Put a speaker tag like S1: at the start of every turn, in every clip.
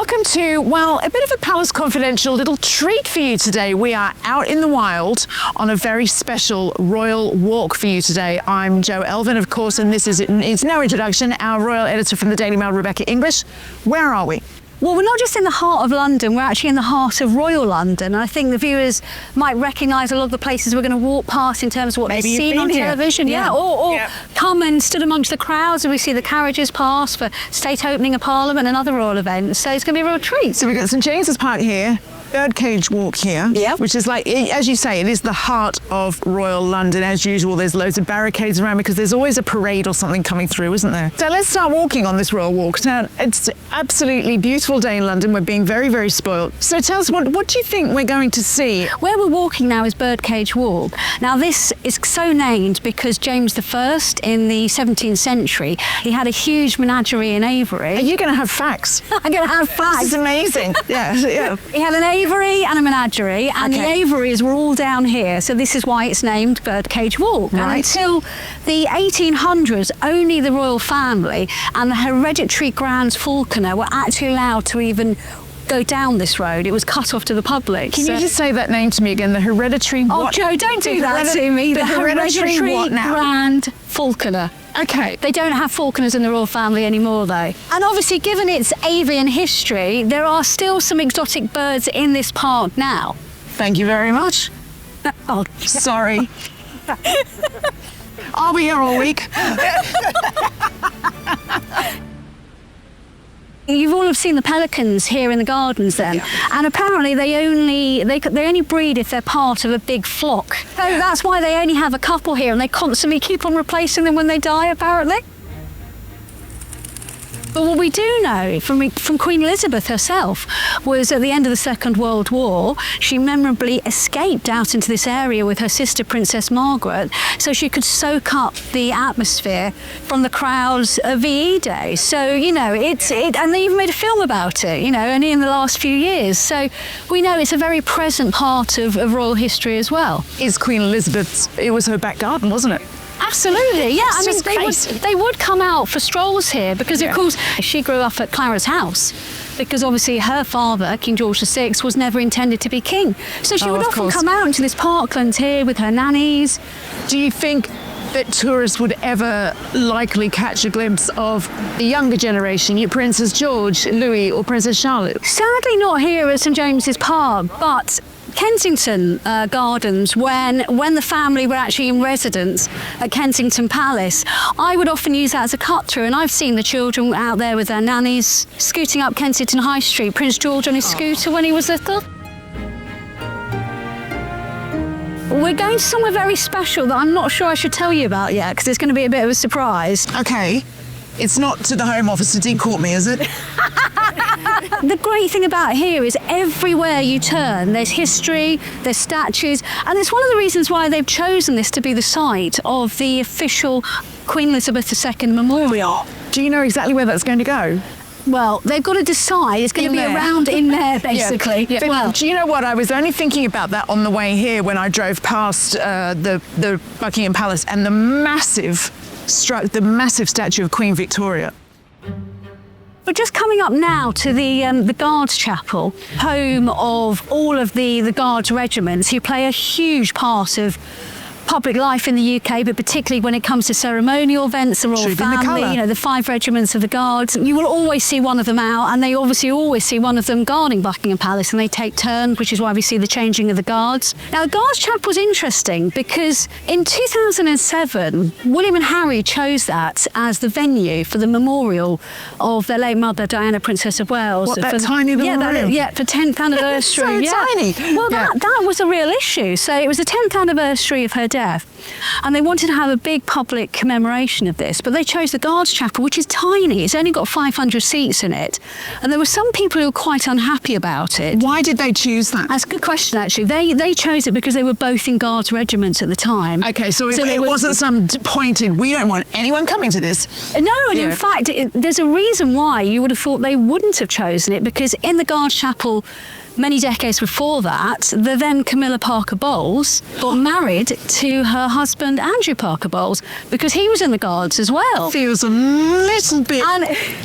S1: Welcome to, well, a bit of a Palace Confidential little treat for you today. We are out in the wild on a very special royal walk for you today. I'm Jo Elvin, of course, and this is, it's no introduction, our royal editor from the Daily Mail, Rebecca English. Where are we?
S2: Well, we're not just in the heart of London, we're actually in the heart of Royal London. I think the viewers might recognise a lot of the places we're going to walk past in terms of what they've seen on television. Or come and stood amongst the crowds and we see the carriages pass for state opening of Parliament and other royal events. So it's going to be a real treat.
S1: So we've got St James's Park here, Birdcage Walk here, which is like, as you say, it is the heart of Royal London. As usual, there's loads of barricades around because there's always a parade or something coming through, isn't there? So let's start walking on this royal walk. Now, it's an absolutely beautiful day in London. We're being very, very spoiled. So tell us, what do you think we're going to see?
S2: Where we're walking now is Birdcage Walk. Now, this is so named because James I in the 17th century, he had a huge menagerie in Avery.
S1: Are you going to have facts?
S2: I'm going to have facts.
S1: This is amazing. Yeah.
S2: He had an Avery and a menagerie, and the aviaries were all down here, so this is why it's named Birdcage Walk.
S1: Right.
S2: And until the 1800s, only the royal family and the hereditary Grand Falconer were actually allowed to even go down this road. It was cut off to the public.
S1: Can you just say that name to me again? The hereditary what?
S2: Oh, Jo, don't do that to me.
S1: The hereditary what now?
S2: Grand Falconer.
S1: Okay.
S2: They don't have falconers in the royal family anymore, though. And obviously, given its avian history, there are still some exotic birds in this park now.
S1: Thank you very much.
S2: Oh,
S1: sorry. I'll be here all week.
S2: You've all have seen the pelicans here in the gardens then, and apparently they only breed if they're part of a big flock. So that's why they only have a couple here, and they constantly keep on replacing them when they die, apparently. But what we do know from Queen Elizabeth herself was at the end of the Second World War, she memorably escaped out into this area with her sister Princess Margaret so she could soak up the atmosphere from the crowds of VE Day. So, you know, and they even made a film about it, you know, only in the last few years. So we know it's a very present part of royal history as well.
S1: Is Queen Elizabeth's, it was her back garden, wasn't it?
S2: Absolutely, yeah. I mean, they would come out for strolls here because, of course, she grew up at Clara's house because obviously her father, King George VI, was never intended to be king. So she would often come out into this parkland here with her nannies.
S1: Do you think that tourists would ever likely catch a glimpse of the younger generation, your Princess George, Louis or Princess Charlotte?
S2: Sadly not here at St James's Park, but Kensington Gardens, when the family were actually in residence at Kensington Palace, I would often use that as a cut through, and I've seen the children out there with their nannies scooting up Kensington High Street, Prince George on his scooter when he was little. We're going to somewhere very special that I'm not sure I should tell you about yet because it's going to be a bit of a surprise.
S1: Okay. It's not to the Home Office to decourt me, is it?
S2: The great thing about here is everywhere you turn, there's history, there's statues, and it's one of the reasons why they've chosen this to be the site of the official Queen Elizabeth II memorial.
S1: Do you know exactly where that's going to go?
S2: Well, they've got to decide. It's going to be around in there, basically.
S1: Yeah. Well, do you know what? I was only thinking about that on the way here when I drove past the Buckingham Palace and the massive statue of Queen Victoria.
S2: We're just coming up now to the Guards Chapel, home of all of the Guards regiments who play a huge part of public life in the UK, but particularly when it comes to ceremonial events, the royal family, you know, the 5 regiments of the Guards. You will always see one of them out, and they obviously always see one of them guarding Buckingham Palace, and they take turns, which is why we see the changing of the Guards. Now, the Guards Chapel was interesting because in 2007, William and Harry chose that as the venue for the memorial of their late mother, Diana, Princess of Wales.
S1: What, that tiny little room?
S2: Yeah, for 10th anniversary.
S1: So tiny.
S2: Well, that was a real issue. So it was the 10th anniversary of her death. And they wanted to have a big public commemoration of this, but they chose the Guards Chapel, which is tiny. It's only got 500 seats in it. And there were some people who were quite unhappy about it.
S1: Why did they choose that?
S2: That's a good question, actually. They chose it because they were both in Guards regiments at the time.
S1: Okay, so it wasn't some pointed, we don't want anyone coming to this.
S2: No, and in fact, there's a reason why you would have thought they wouldn't have chosen it, because in the Guards Chapel, many decades before that, the then Camilla Parker Bowles got married to her husband Andrew Parker Bowles because he was in the Guards as well.
S1: Feels a little bit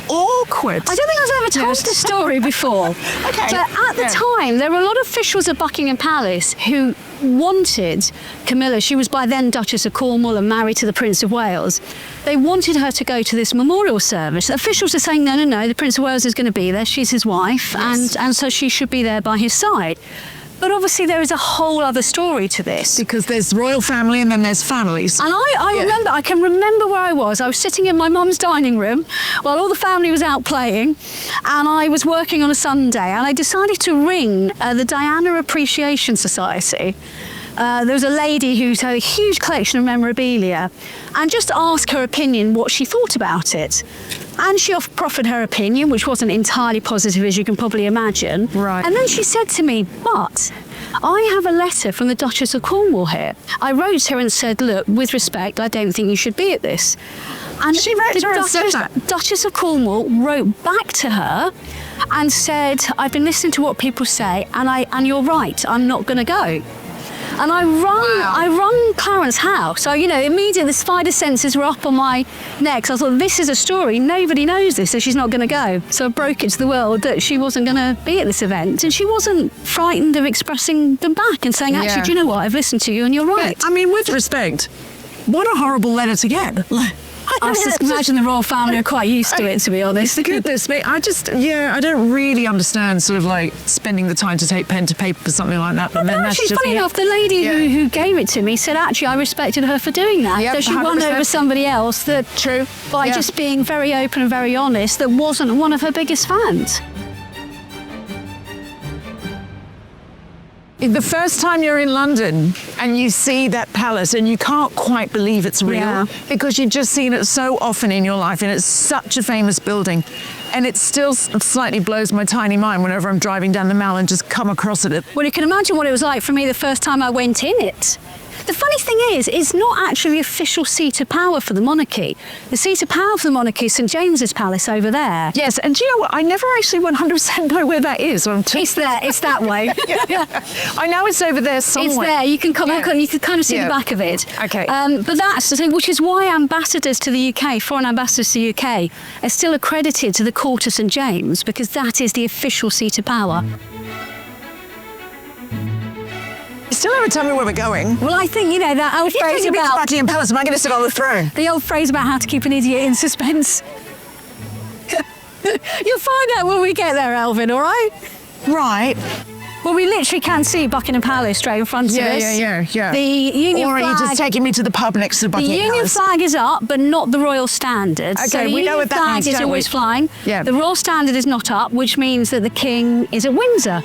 S1: awkward.
S2: I don't think I've ever told this story before.
S1: Okay.
S2: But at the time, there were a lot of officials at Buckingham Palace who wanted Camilla, she was by then Duchess of Cornwall and married to the Prince of Wales, they wanted her to go to this memorial service. The officials are saying, no, the Prince of Wales is going to be there, she's his wife,
S1: yes.
S2: and so she should be there by his side. But obviously there is a whole other story to this.
S1: Because there's royal family and then there's families.
S2: And I can remember where I was. I was sitting in my mum's dining room while all the family was out playing, and I was working on a Sunday, and I decided to ring the Diana Appreciation Society. There was a lady who's had a huge collection of memorabilia, and just ask her opinion, what she thought about it. And she proffered her opinion, which wasn't entirely positive, as you can probably imagine.
S1: Right.
S2: And then she said to me, but I have a letter from the Duchess of Cornwall here. I wrote her and said, look, with respect, I don't think you should be at this. And
S1: she wrote
S2: the
S1: her and said that?
S2: Duchess of Cornwall wrote back to her and said, I've been listening to what people say, and you're right, I'm not going to go. And I rung Clarence House. So, immediately the spider senses were up on my neck. So I thought, this is a story. Nobody knows this, so she's not going to go. So I broke it to the world that she wasn't going to be at this event. And she wasn't frightened of expressing them back and saying, actually, do you know what? I've listened to you and you're right.
S1: I mean, with respect, what a horrible letter to get.
S2: I imagine the royal family are quite used to it, to be honest.
S1: Goodness me, I don't really understand sort of like spending the time to take pen to paper for something like that.
S2: But no, actually, funny enough, the lady who gave it to me said, actually, I respected her for doing that.
S1: Yep,
S2: so she won
S1: 100%.
S2: over somebody else that, by just being very open and very honest, that wasn't one of her biggest fans.
S1: The first time you're in London and you see that palace and you can't quite believe it's real because you've just seen it so often in your life and it's such a famous building, and it still slightly blows my tiny mind whenever I'm driving down the Mall and just come across it.
S2: Well, you can imagine what it was like for me the first time I went in it. The funny thing is, it's not actually the official seat of power for the monarchy. The seat of power for the monarchy is St James's Palace over there.
S1: Yes, and do you know what? I never actually 100% know where that is.
S2: It's there. It's that way.
S1: I know it's over there somewhere.
S2: It's there. You can you can kind of see the back of it.
S1: Okay.
S2: But that's the thing, which is why ambassadors to the UK, foreign ambassadors to the UK, are still accredited to the Court of St James, because that is the official seat of power.
S1: You still haven't told me where we're going.
S2: Well, I think, that old phrase about
S1: Buckingham Palace, am I going to sit on the throne?
S2: the old phrase about how to keep an idiot in suspense. You'll find out when we get there, Elvin, all right?
S1: Right.
S2: Well, we literally can see Buckingham Palace straight in front of us.
S1: Yeah.
S2: The Union
S1: or
S2: flag.
S1: are you just taking me to the pub next to
S2: The
S1: Buckingham
S2: Union
S1: Palace?
S2: flag is up, but not the Royal Standard.
S1: Okay,
S2: so the
S1: we know
S2: Union
S1: what that
S2: flag
S1: means,
S2: is
S1: don't
S2: always
S1: we?
S2: flying.
S1: Yeah.
S2: The Royal Standard is not up, which means that the King is at Windsor.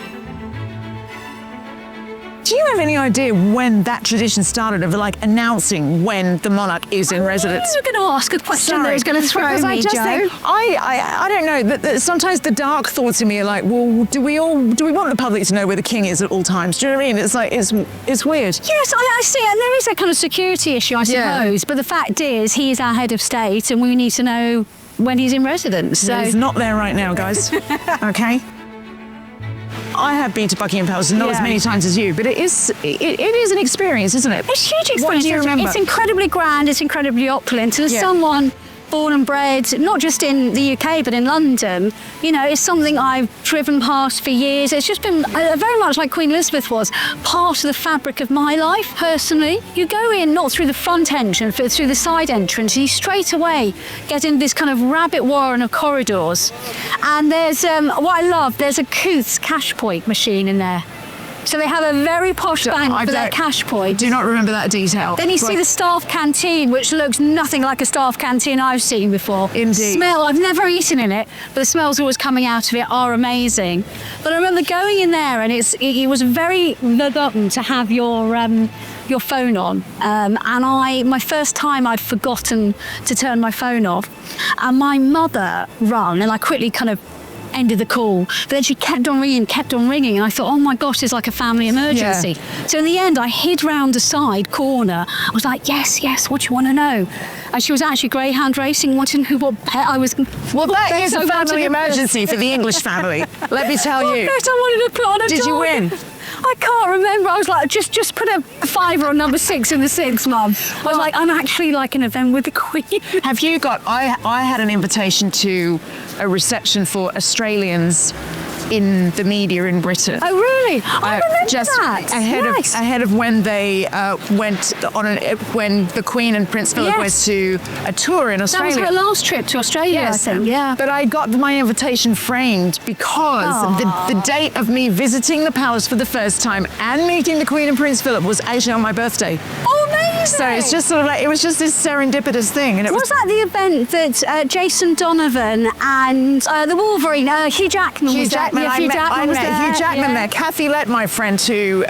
S1: Do you have any idea when that tradition started of like announcing when the monarch is in residence?
S2: You're going to ask a question that is going to throw
S1: because
S2: me,
S1: I just
S2: Jo.
S1: think, I don't know. That sometimes the dark thoughts in me are like, well, do we want the public to know where the king is at all times? Do you know what I mean? It's like it's weird.
S2: Yes, I see, and there is a kind of security issue, I suppose. But the fact is, he is our head of state, and we need to know when he's in residence. So
S1: He's not there right now, guys. Okay. I have been to Buckingham Palace, not as many times as you, but it is an experience, isn't it?
S2: It's a huge experience.
S1: What do you remember?
S2: It's incredibly grand, it's incredibly opulent. And as someone born and bred, not just in the UK, but in London, it's something I've driven past for years. It's just been very much like Queen Elizabeth was, part of the fabric of my life, personally. You go in not through the front entrance, but through the side entrance, and you straight away get into this kind of rabbit warren of corridors. And there's, what I love, there's a Couth's cash point machine in there. So they have a very posh bank for their cash point.
S1: Do not remember that detail.
S2: Then you see the staff canteen, which looks nothing like a staff canteen I've seen before.
S1: Indeed.
S2: I've never eaten in it, but the smells always coming out of it are amazing. But I remember going in there, and it was very forgotten to have your phone on. And my first time I'd forgotten to turn my phone off, and my mother rung, and I quickly kind of ended the call. But then she kept on ringing, and I thought, oh my gosh, it's like a family emergency.
S1: Yeah.
S2: So in the end, I hid round the side corner. I was like, yes, what do you want to know? And she was actually greyhound racing, wanting to know what pet I was.
S1: Well, that is a family emergency for the English family. Let me tell you.
S2: What pet I wanted to put on a
S1: Did
S2: dog.
S1: you win?
S2: I can't remember. I was like, just put a 5 or a number 6 in the 6, Mum. I was like, I'm actually like an event with the Queen.
S1: Have you got? I had an invitation to a reception for Australians in the media in Britain.
S2: Oh, really? I remember
S1: just
S2: that.
S1: ahead of when they went on when the Queen and Prince Philip went to a tour in Australia.
S2: That was her last trip to Australia, I think. Yeah.
S1: But I got my invitation framed because the date of me visiting the palace for the first time and meeting the Queen and Prince Philip was actually on my birthday.
S2: Oh, amazing!
S1: So it's just sort of like, it was just this serendipitous thing. And it
S2: was that the event that Jason Donovan and the Wolverine, Hugh Jackman was there? Yeah,
S1: I met Hugh Jackman there. Kathy Lett, my friend, who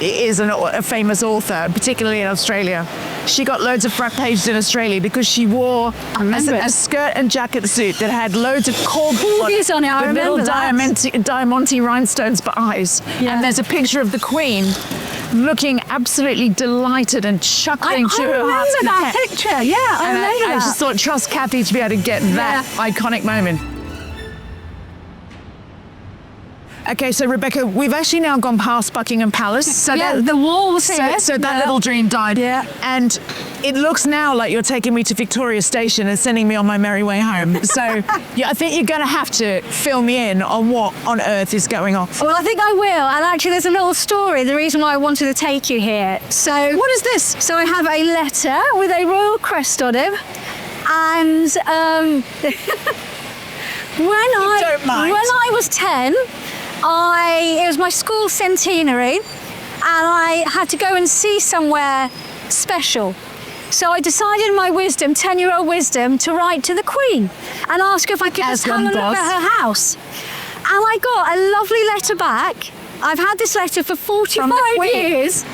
S1: is a famous author, particularly in Australia. She got loads of front pages in Australia because she wore a skirt and jacket suit that had loads of corgis
S2: on it. I remember
S1: little
S2: that.
S1: diamante rhinestones for eyes. Yeah. And there's a picture of the Queen looking absolutely delighted and chuckling to her heart's content.
S2: I remember that picture. Yeah, I remember that.
S1: I just thought, trust Kathy to be able to get that iconic moment. Okay, so Rebecca, we've actually now gone past Buckingham Palace. So
S2: the walls here.
S1: So that little dream died.
S2: Yeah.
S1: And it looks now like you're taking me to Victoria Station and sending me on my merry way home. So I think you're going to have to fill me in on what on earth is going on.
S2: Well, I think I will. And actually, there's a little story, the reason why I wanted to take you here. So
S1: what is this?
S2: So I have a letter with a royal crest on it. And when I was 10, it was my school centenary, and I had to go and see somewhere special. So I decided in my wisdom, 10-year-old wisdom, to write to the Queen and ask her if I could just come and look at her house. And I got a lovely letter back. I've had this letter for 45 years.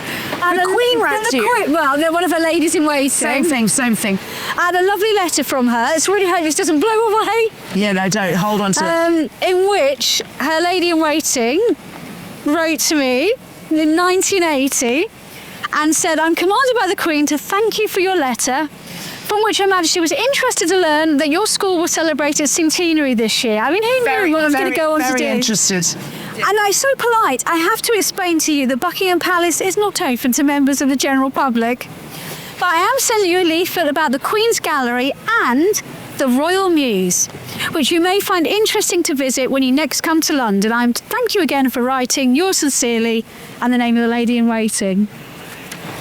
S1: And the Queen wrote to you?
S2: Well, they're one of her ladies in waiting.
S1: Same thing.
S2: I had a lovely letter from her. It's really hope this doesn't blow away.
S1: Yeah, no, don't. Hold on to it.
S2: In which her lady in waiting wrote to me in 1980 and said, I'm commanded by the Queen to thank you for your letter, from which Her Majesty was interested to learn that your school will celebrate its centenary this year. I mean, who knew what I was going to go on to do?
S1: Very interested.
S2: And I'm so polite. I have to explain to you that Buckingham Palace is not open to members of the general public. But I am sending you a leaflet about the Queen's Gallery and the Royal Mews, which you may find interesting to visit when you next come to London. Thank you again for writing. Yours sincerely, and the name of the lady in waiting.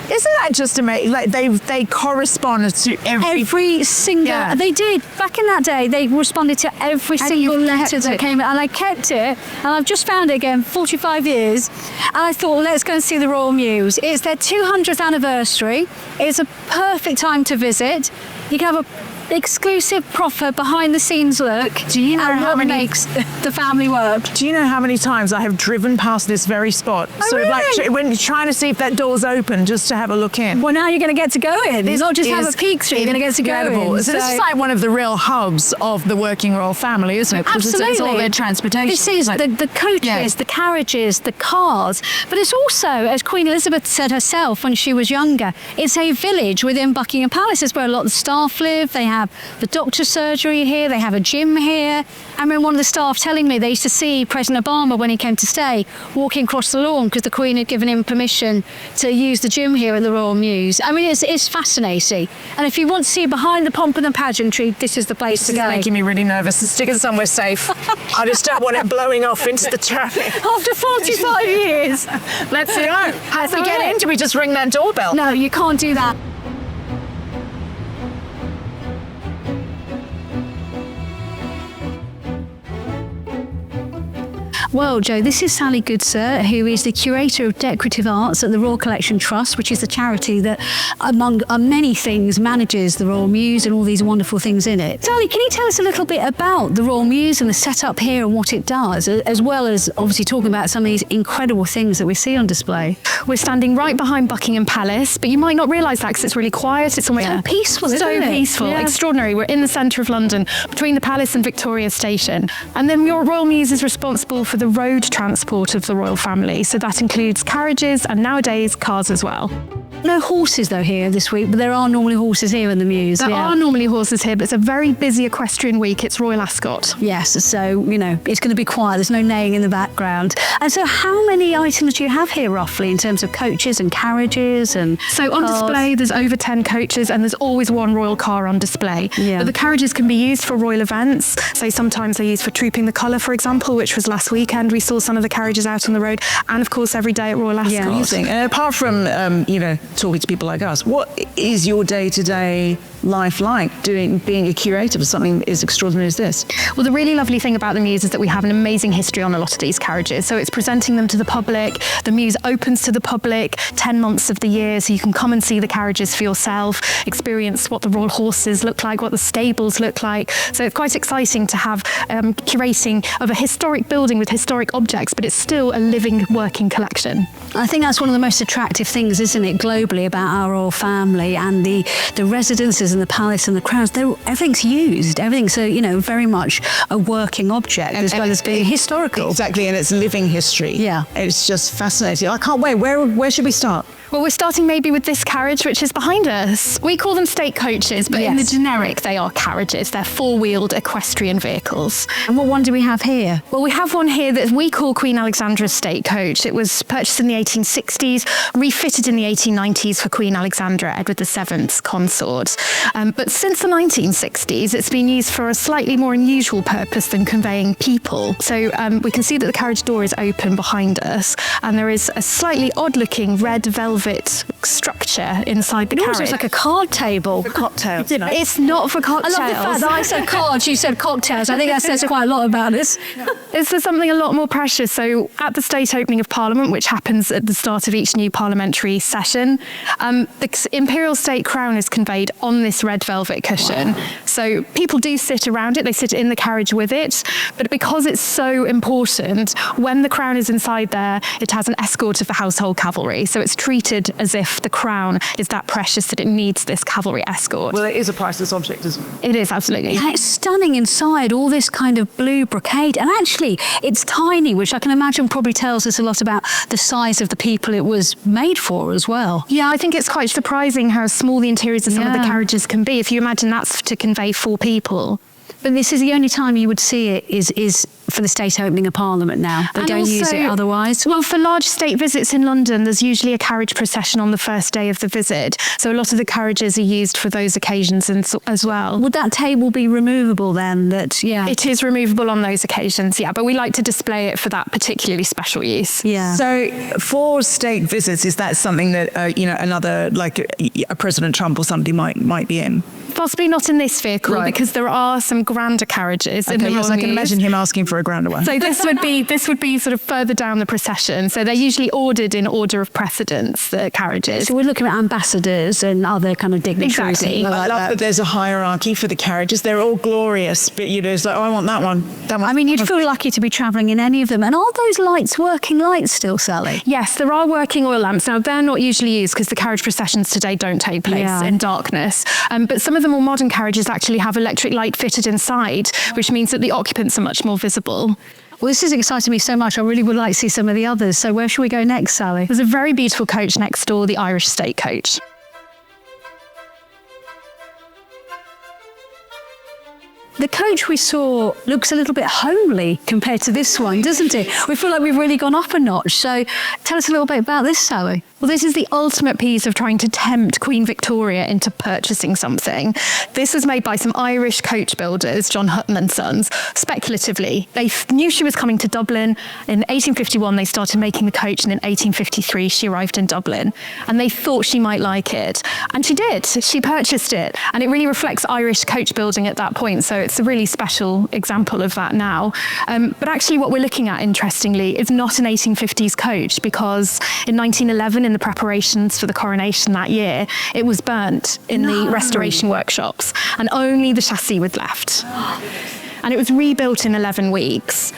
S1: Isn't that just amazing? Like they correspond to
S2: every single.
S1: Yeah.
S2: They did back in that day. They responded to every single letter that came in, and I kept it. And I've just found it again, 45 years. And I thought, let's go and see the Royal Mews. It's their 200th anniversary. It's a perfect time to visit. You can have a exclusive, proper, behind-the-scenes look.
S1: Do you know
S2: how many makes the family work?
S1: Do you know how many times I have driven past this very spot?
S2: Oh,
S1: so
S2: really?
S1: like when you're trying to see if that door's open, just to have a look in.
S2: Well, now you're going to get to go in. It's not just have a peek through. You're going to get to go in.
S1: So this is like one of the real hubs of the working royal family, isn't it?
S2: Absolutely.
S1: It's all their transportation.
S2: This is the coaches, the carriages, the cars. But it's also, as Queen Elizabeth said herself when she was younger, it's a village within Buckingham Palace. It's where a lot of the staff live. They have the doctor's surgery here. They have a gym here. I remember one of the staff telling me they used to see President Obama when he came to stay walking across the lawn because the Queen had given him permission to use the gym here at the Royal Mews. I mean, it's fascinating. And if you want to see behind the pomp and the pageantry, this is the place to go.
S1: It's making me really nervous. Stick it somewhere safe. I just don't want it blowing off into the traffic.
S2: After 45 years.
S1: Let's see. How do we get in? Do we just ring that doorbell?
S2: No, you can't do that. Well, Jo, this is Sally Goodsir, who is the Curator of Decorative Arts at the Royal Collection Trust, which is a charity that, among many things, manages the Royal Mews and all these wonderful things in it. Sally, can you tell us a little bit about the Royal Mews and the setup here and what it does, as well as obviously talking about some of these incredible things that we see on display?
S3: We're standing right behind Buckingham Palace, but you might not realise that because it's really quiet. It's almost
S2: peaceful,
S3: so
S2: isn't it?
S3: peaceful, extraordinary. We're in the centre of London, between the Palace and Victoria Station. And then Royal Mews is responsible for the road transport of the royal family. So that includes carriages and nowadays cars as well.
S2: No horses though here this week, but there are normally horses here in the Mews.
S3: There are normally horses here, but it's a very busy equestrian week. It's Royal Ascot.
S2: Yes, so, you know, it's going to be quiet. There's no neighing in the background. And so how many items do you have here roughly in terms of coaches and carriages and
S3: So on display, there's over 10 coaches and there's always one royal car on display.
S2: Yeah.
S3: But the carriages can be used for royal events. So sometimes they're used for Trooping the Colour, for example, which was last weekend. We saw some of the carriages out on the road. And of course, every day at Royal Ascot.
S2: Yeah,
S1: Amazing. And apart from, talking to people like us, what is your day-to-day life like being a curator for something as extraordinary as this?
S3: Well, the really lovely thing about the Mews is that we have an amazing history on a lot of these carriages. So it's presenting them to the public. The Mews opens to the public 10 months of the year, so you can come and see the carriages for yourself, experience what the royal horses look like, what the stables look like. So it's quite exciting to have curating of a historic building with historic objects, but it's still a living, working collection.
S2: I think that's one of the most attractive things, isn't it, globally about our royal family and the residences and the palace and the crowns. Everything's used. Everything's, very much a working object as well as being historical.
S1: Exactly, and it's living history.
S2: Yeah.
S1: It's just fascinating. I can't wait. Where should we start?
S3: Well, we're starting maybe with this carriage, which is behind us. We call them state coaches, but in the generic, they are carriages. They're four-wheeled equestrian vehicles.
S2: And what one do we have here?
S3: Well, we have one here that we call Queen Alexandra's state coach. It was purchased in the 1860s, refitted in the 1890s for Queen Alexandra, Edward VII's consort. But since the 1960s, it's been used for a slightly more unusual purpose than conveying people. So we can see that the carriage door is open behind us, and there is a slightly odd-looking red velvet structure inside the carriage.
S2: It's like a card table.
S1: For cocktails.
S3: It's not for
S2: I
S3: cocktails.
S2: love the fact that I said cards, you said cocktails. I think that says quite a lot about us.
S3: This is something a lot more precious. So at the state opening of Parliament, which happens at the start of each new parliamentary session, the imperial state crown is conveyed on this red velvet cushion. Wow. So people do sit around it. They sit in the carriage with it. But because it's so important, when the crown is inside there, it has an escort of the household cavalry. So it's treated as if the crown is that precious that it needs this cavalry escort.
S1: Well, it is a priceless object, isn't it?
S3: It is, absolutely.
S2: And it's stunning inside, all this kind of blue brocade. And actually, it's tiny, which I can imagine probably tells us a lot about the size of the people it was made for as well.
S3: Yeah, I think it's quite surprising how small the interiors of some of the carriages can be. If you imagine that's to convey 4 people.
S2: But this is the only time you would see it is for the state opening of Parliament now. They don't use it otherwise.
S3: Well, for large state visits in London, there's usually a carriage procession on the first day of the visit. So a lot of the carriages are used for those occasions as well.
S2: Would that table be removable then?
S3: It is removable on those occasions, yeah. But we like to display it for that particularly special use.
S2: Yeah.
S1: So for state visits, is that something that, another, like a President Trump or somebody might be in?
S3: Possibly not in this vehicle, because there are some grander carriages in the Royal
S1: Yes, I can
S3: Mews.
S1: imagine him asking for a grander one.
S3: So this would be sort of further down the procession. So they're usually ordered in order of precedence, the carriages.
S2: So we're looking at ambassadors and other kind of dignitaries.
S3: Exactly.
S1: I love that there's a hierarchy for the carriages. They're all glorious, but it's like, I want that one. That one.
S2: I mean, you'd feel lucky to be travelling in any of them. And are those lights working lights still, Sally?
S3: Yes, there are working oil lamps. Now, they're not usually used because the carriage processions today don't take place in darkness. But some of the more modern carriages actually have electric light fitted inside, which means that the occupants are much more visible.
S2: Well, this is exciting me so much. I really would like to see some of the others. So where should we go next, Sally?
S3: There's a very beautiful coach next door, the Irish State Coach.
S2: The coach we saw looks a little bit homely compared to this one, doesn't it? We feel like we've really gone up a notch. So tell us a little bit about this, Sally.
S3: Well, this is the ultimate piece of trying to tempt Queen Victoria into purchasing something. This was made by some Irish coach builders, John Hutton and Sons, speculatively. They knew she was coming to Dublin. In 1851, they started making the coach, and in 1853, she arrived in Dublin. And they thought she might like it. And she did. She purchased it. And it really reflects Irish coach building at that point. So it's a really special example of that now. But actually, what we're looking at, interestingly, is not an 1850s coach, because in 1911, in the preparations for the coronation that year, it was burnt in the restoration workshops, and only the chassis was left. And it was rebuilt in 11 weeks.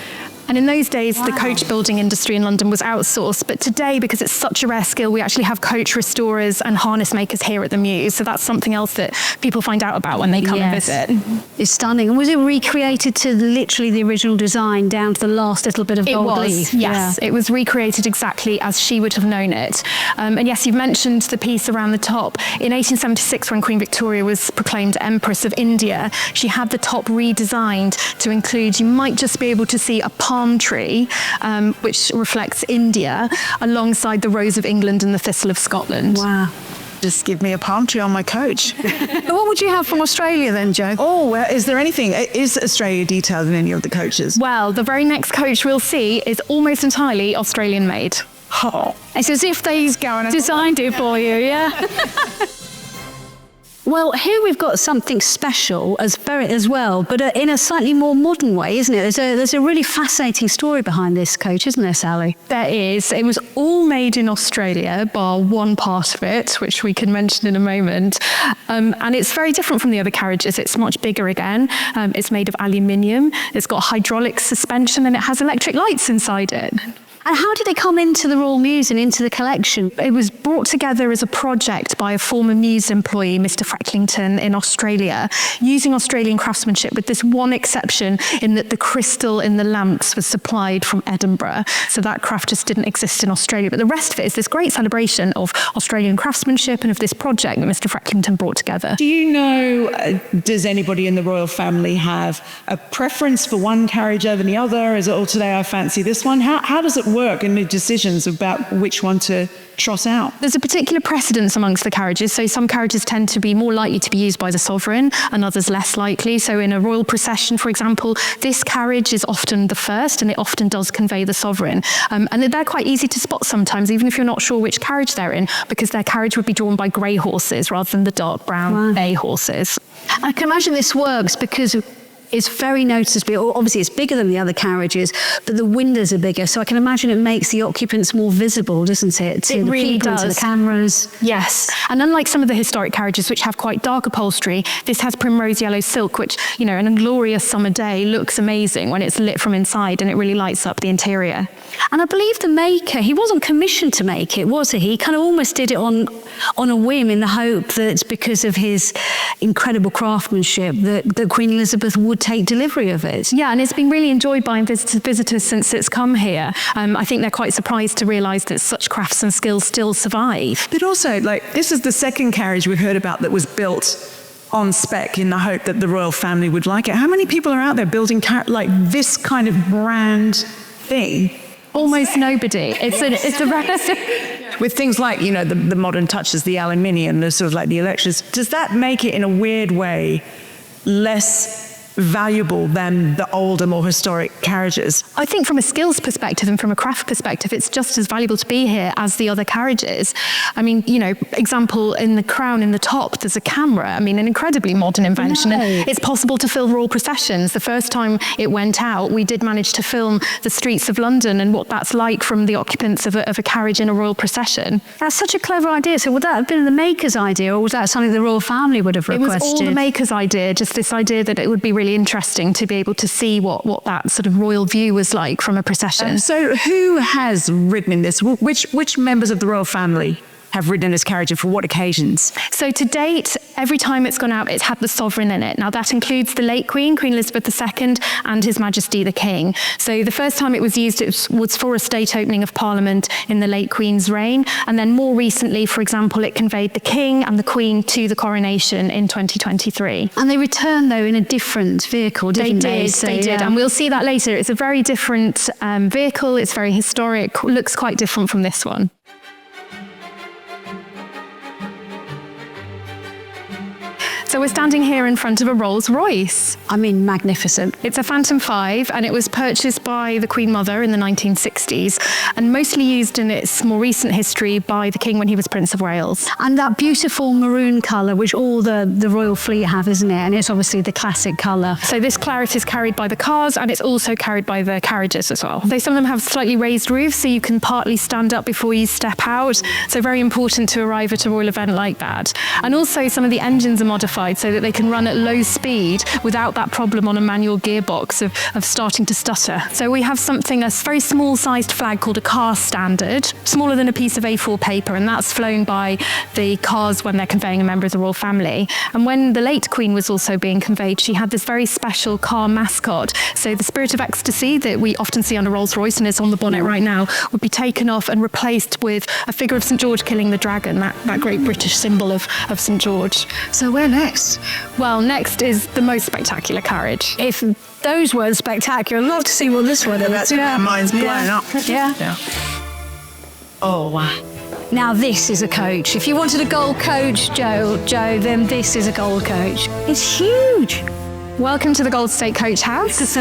S3: And in those days, the coach building industry in London was outsourced. But today, because it's such a rare skill, we actually have coach restorers and harness makers here at the Mews. So that's something else that people find out about when they come and visit.
S2: It's stunning. And was it recreated to literally the original design, down to the last little bit of gold leaf?
S3: Yes, it was recreated exactly as she would have known it. And yes, you've mentioned the piece around the top. In 1876, when Queen Victoria was proclaimed Empress of India, she had the top redesigned to include, you might just be able to see a palm tree, which reflects India, alongside the rose of England and the thistle of Scotland.
S2: Wow.
S1: Just give me a palm tree on my coach.
S2: But what would you have from Australia then, Jo?
S1: Oh, well, is there anything? Is Australia detailed in any of the coaches?
S3: Well, the very next coach we'll see is almost entirely Australian made.
S1: Oh.
S2: It's as if they designed it for you, yeah? Well, here we've got something special as well, but in a slightly more modern way, isn't it? There's a really fascinating story behind this coach, isn't there, Sally?
S3: There is. It was all made in Australia, bar one part of it, which we can mention in a moment. And it's very different from the other carriages. It's much bigger again. It's made of aluminium. It's got hydraulic suspension, and it has electric lights inside it.
S2: And how did it come into the Royal Mews and into the collection?
S3: It was brought together as a project by a former Mews employee, Mr. Frecklington, in Australia, using Australian craftsmanship, with this one exception, in that the crystal in the lamps was supplied from Edinburgh. So that craft just didn't exist in Australia. But the rest of it is this great celebration of Australian craftsmanship and of this project that Mr. Frecklington brought together.
S1: Do you know, does anybody in the royal family have a preference for one carriage over the other? Is it, oh, today I fancy this one? How does it work in the decisions about which one to trot out?
S3: There's a particular precedence amongst the carriages. So some carriages tend to be more likely to be used by the sovereign and others less likely. So in a royal procession, for example, this carriage is often the first, and it often does convey the sovereign. And they're quite easy to spot sometimes, even if you're not sure which carriage they're in, because their carriage would be drawn by grey horses rather than the dark brown bay horses.
S2: I can imagine this works because it's very noticeable. Obviously, it's bigger than the other carriages, but the windows are bigger. So I can imagine it makes the occupants more visible, doesn't it? To
S3: it
S2: the
S3: really
S2: people,
S3: does.
S2: to the cameras.
S3: Yes. And unlike some of the historic carriages, which have quite dark upholstery, this has primrose yellow silk, which, you know, in a glorious summer day looks amazing when it's lit from inside, and it really lights up the interior.
S2: And I believe the maker, he wasn't commissioned to make it, was he? He kind of almost did it on a whim, in the hope that because of his incredible craftsmanship that Queen Elizabeth would take delivery of it.
S3: Yeah, and it's been really enjoyed by visitors since it's come here. I think they're quite surprised to realise that such crafts and skills still survive.
S1: But also, like, this is the second carriage we've heard about that was built on spec in the hope that the royal family would like it. How many people are out there building like this kind of brand thing?
S3: Almost nobody. It's a
S1: with things like, you know, the modern touches, the aluminium, the sort of like the electrics. Does that make it in a weird way less valuable than the older, more historic carriages?
S3: I think from a skills perspective and from a craft perspective, it's just as valuable to be here as the other carriages. I mean, you know, example, in the crown in the top, there's a camera. I mean, an incredibly modern invention.
S2: No.
S3: And it's possible to film royal processions. The first time it went out, we did manage to film the streets of London and what that's like from the occupants of a carriage in a royal procession.
S2: That's such a clever idea. So would that have been the maker's idea, or was that something the royal family would have requested?
S3: It was all the maker's idea, just this idea that it would be really interesting to be able to see what that sort of royal view was like from a procession.
S1: So who has ridden in this? Which members of the royal family have ridden in this carriage, and for what occasions?
S3: So to date, every time it's gone out, it's had the sovereign in it. Now that includes the late Queen, Queen Elizabeth II, and His Majesty the King. So the first time it was used, it was for a state opening of Parliament in the late Queen's reign. And then more recently, for example, it conveyed the King and the Queen to the coronation in 2023.
S2: And they returned, though, in a different vehicle, didn't they?
S3: They did. And we'll see that later. It's a very different vehicle. It's very historic, looks quite different from this one. So we're standing here in front of a Rolls Royce.
S2: I mean, magnificent.
S3: It's a Phantom 5 and it was purchased by the Queen Mother in the 1960s and mostly used in its more recent history by the King when he was Prince of Wales.
S2: And that beautiful maroon colour, which all the royal fleet have, isn't it? And it's obviously the classic colour.
S3: So this claret is carried by the cars and it's also carried by the carriages as well. Some of them have slightly raised roofs so you can partly stand up before you step out. So very important to arrive at a royal event like that. And also some of the engines are modified so that they can run at low speed without that problem on a manual gearbox of starting to stutter. So we have a very small sized flag called a car standard, smaller than a piece of A4 paper, and that's flown by the cars when they're conveying a member of the royal family. And when the late Queen was also being conveyed, she had this very special car mascot. So the Spirit of Ecstasy that we often see on a Rolls Royce and is on the bonnet right now would be taken off and replaced with a figure of St George killing the dragon, that great British symbol of St George.
S1: So where next?
S3: Well, next is the most spectacular carriage.
S2: If those weren't spectacular, I'd love to see what this one is.
S1: Mine's blown up.
S2: Yeah.
S1: Oh, wow.
S2: Now this is a coach. If you wanted a gold coach, Jo, then this is a gold coach. It's huge.
S3: Welcome to the Gold State Coach House.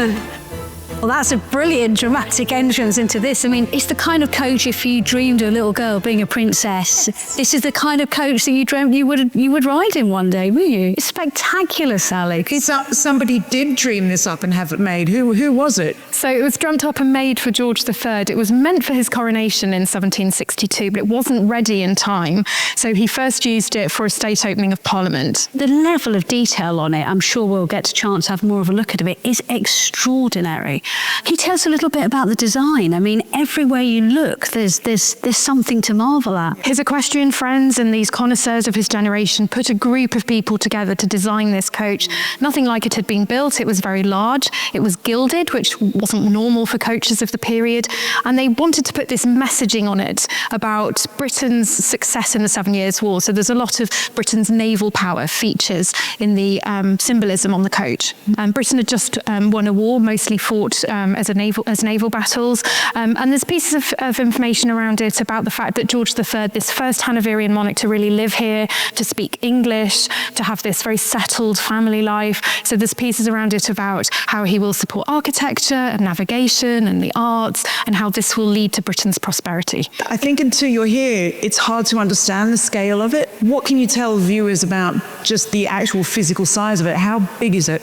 S2: Well, that's a brilliant dramatic entrance into this. I mean, it's the kind of coach if you dreamed of a little girl being a princess. This is the kind of coach that you dreamt you would ride in one day, wouldn't you? It's spectacular, Sally.
S1: Somebody did dream this up and have it made. Who was it?
S3: So it was dreamt up and made for George III. It was meant for his coronation in 1762, but it wasn't ready in time. So he first used it for a state opening of Parliament.
S2: The level of detail on it, I'm sure we'll get a chance to have more of a look at it, is extraordinary. Can you tell us a little bit about the design? I mean, everywhere you look, there's something to marvel at.
S3: His equestrian friends and these connoisseurs of his generation put a group of people together to design this coach. Nothing like it had been built. It was very large. It was gilded, which wasn't normal for coaches of the period. And they wanted to put this messaging on it about Britain's success in the 7 Years' War. So there's a lot of Britain's naval power features in the symbolism on the coach. Britain had just won a war, mostly fought as naval battles. And there's pieces of information around it about the fact that George III, this first Hanoverian monarch to really live here, to speak English, to have this very settled family life. So there's pieces around it about how he will support architecture and navigation and the arts and how this will lead to Britain's prosperity.
S1: I think until you're here, it's hard to understand the scale of it. What can you tell viewers about just the actual physical size of it? How big is it?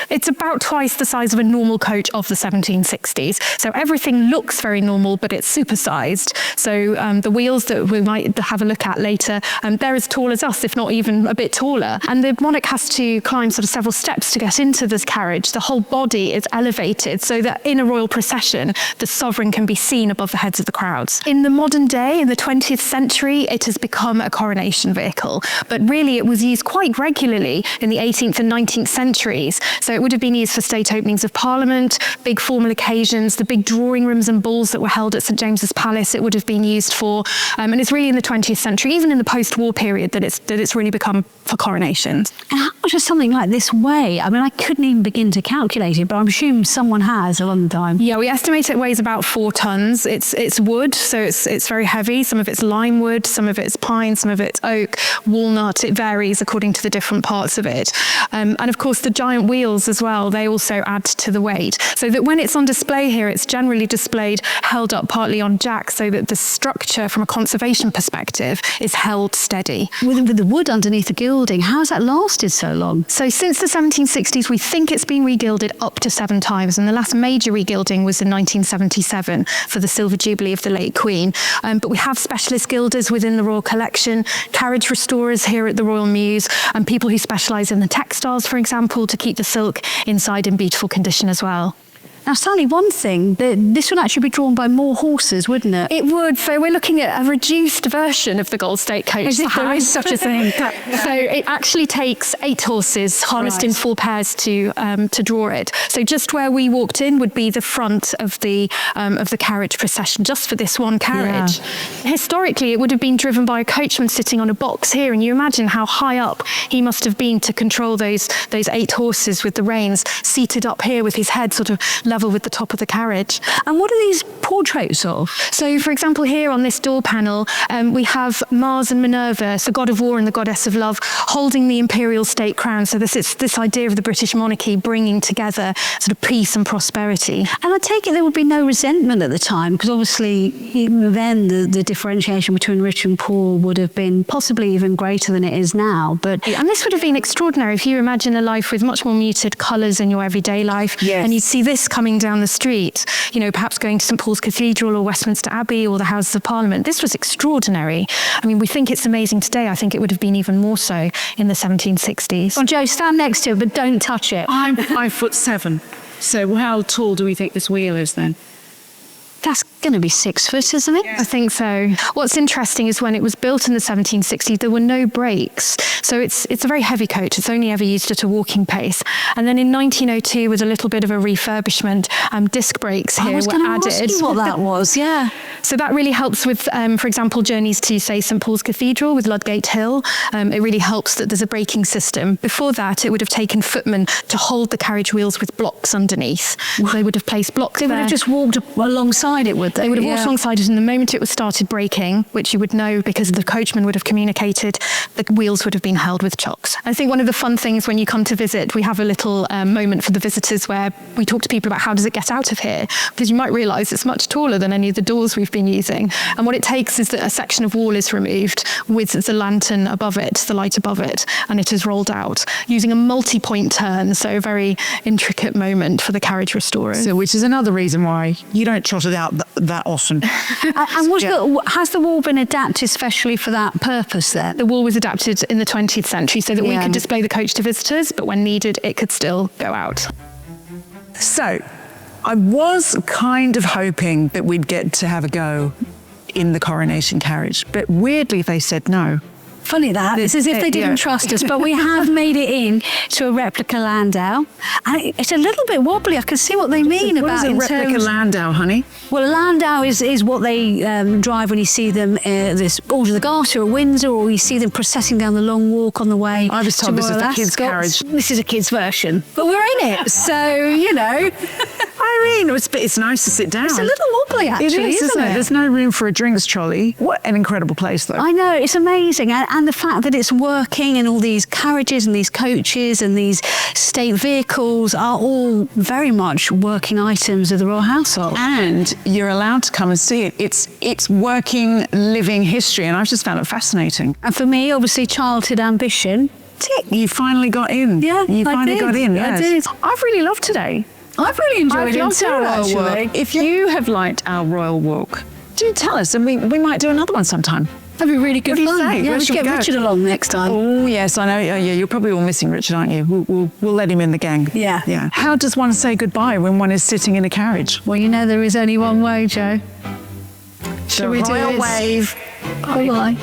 S3: It's about twice the size of a normal coach of the 1760s. So everything looks very normal, but it's supersized. So the wheels that we might have a look at later, they're as tall as us, if not even a bit taller. And the monarch has to climb sort of several steps to get into this carriage. The whole body is elevated so that in a royal procession, the sovereign can be seen above the heads of the crowds. In the modern day, in the 20th century, it has become a coronation vehicle. But really, it was used quite regularly in the 18th and 19th centuries. So it would have been used for state openings of Parliament, big formal occasions, the big drawing rooms and balls that were held at St James's Palace, it would have been used for. And it's really in the 20th century, even in the post-war period, that it's really become for coronations.
S2: And how much does something like this weigh? I mean, I couldn't even begin to calculate it, but I'm assuming someone has a long time.
S3: Yeah, we estimate it weighs about 4 tons. It's wood, so it's very heavy. Some of it's lime wood, some of it's pine, some of it's oak, walnut. It varies according to the different parts of it. And of course, the giant wheels as well, they also add to the weight. So that when it's on display here, it's generally displayed, held up partly on jacks so that the structure from a conservation perspective is held steady.
S2: With the wood underneath the gilding, how has that lasted so long?
S3: So since the 1760s, we think it's been regilded up to 7 times. And the last major regilding was in 1977 for the Silver Jubilee of the late Queen. But we have specialist gilders within the Royal Collection, carriage restorers here at the Royal Mews, and people who specialise in the textiles, for example, to keep the silk inside in beautiful condition as well.
S2: Now, Sally, one thing, this would actually be drawn by more horses, wouldn't it?
S3: It would. So we're looking at a reduced version of the Gold State Coach.
S2: As if there is such a thing.
S3: So it actually takes 8 horses harnessed in 4 pairs to draw it. So just where we walked in would be the front of the carriage procession, just for this one carriage. Yeah. Historically, it would have been driven by a coachman sitting on a box here, and you imagine how high up he must have been to control those 8 horses with the reins, seated up here with his head sort of level level with the top of the carriage.
S2: And what are these portraits of?
S3: So, for example, here on this door panel, we have Mars and Minerva, the god of war and the goddess of love, holding the imperial state crown. So this idea of the British monarchy bringing together sort of peace and prosperity.
S2: And I take it there would be no resentment at the time, because obviously even then the differentiation between rich and poor would have been possibly even greater than it is now.
S3: And this would have been extraordinary if you imagine a life with much more muted colours in your everyday life.
S1: Yes.
S3: And you'd see this coming down the street, you know, perhaps going to St Paul's Cathedral or Westminster Abbey or the Houses of Parliament. This was extraordinary. I mean, we think it's amazing today. I think it would have been even more so in the 1760s.
S2: Well, Jo, stand next to it, but don't touch it.
S1: I'm 5'7". So how tall do we think this wheel is then?
S2: That's going to be 6 foot, isn't it?
S3: I think so. What's interesting is when it was built in the 1760s, there were no brakes. So it's a very heavy coach. It's only ever used at a walking pace. And then in 1902, with a little bit of a refurbishment, disc brakes here were added.
S2: I was going to ask you what that was, yeah.
S3: So that really helps with, for example, journeys to, say, St Paul's Cathedral with Ludgate Hill. It really helps that there's a braking system. Before that, it would have taken footmen to hold the carriage wheels with blocks underneath. They would have placed blocks there.
S2: They would have just walked alongside it, would they?
S3: They would have walked alongside it, and the moment it was started braking, which you would know because the coachman would have communicated, the wheels would have been held with chocks. I think one of the fun things when you come to visit, we have a little moment for the visitors where we talk to people about how does it get out of here, because you might realise it's much taller than any of the doors we've been using. And what it takes is that a section of wall is removed with the lantern above it, the light above it, and it is rolled out using a multi-point turn, so a very intricate moment for the carriage restorers.
S1: So, which is another reason why you don't trot it out that often.
S2: And has the wall been adapted especially for that purpose then?
S3: The wall was adapted in the 20th century so that we could display the coach to visitors, but when needed, it could still go out.
S1: So, I was kind of hoping that we'd get to have a go in the coronation carriage, but weirdly they said no.
S2: Funny that. It's as if they didn't trust us, but we have made it in to a replica landau. And it's a little bit wobbly. I can see what they mean about it.
S1: What is a replica landau, honey?
S2: Well, a landau is what they drive when you see them this Order of the Garter or Windsor, or you see them processing down the long walk on the way.
S1: I was told this is the kids' carriage.
S2: This is a kids' version, but we're in it, so you know.
S1: I mean, it's nice to sit down.
S2: It's a little wobbly, actually,
S1: isn't it?
S2: it?
S1: There's no room for a drinks trolley. What an incredible place, though.
S2: I know, it's amazing. And the fact that it's working, and all these carriages and these coaches and these state vehicles are all very much working items of the royal household.
S1: And you're allowed to come and see it. It's working, living history, and I've just found it fascinating.
S2: And for me, obviously, childhood ambition. Tick.
S1: You finally got in.
S2: Yeah,
S1: you finally got in. Yes.
S2: I did.
S3: I've really loved today.
S2: I've really enjoyed it too,
S1: our royal
S2: actually.
S1: walk. If you have liked our royal walk, do tell us, and we might do another one sometime.
S2: That'd be really good
S1: What do you
S2: fun.
S1: say?
S2: Yeah,
S1: Where
S2: we
S1: should
S2: should
S1: we
S2: get
S1: go?
S2: Richard along next time.
S1: Oh yes, I know. Yeah, you're probably all missing Richard, aren't you? We'll let him in the gang.
S2: Yeah.
S1: Yeah. How does one say goodbye when one is sitting in a carriage?
S2: Well, you know there is only one way, Jo. Shall we do
S1: royal
S2: this?
S1: wave.
S2: Bye-bye.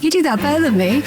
S2: You do that better than me.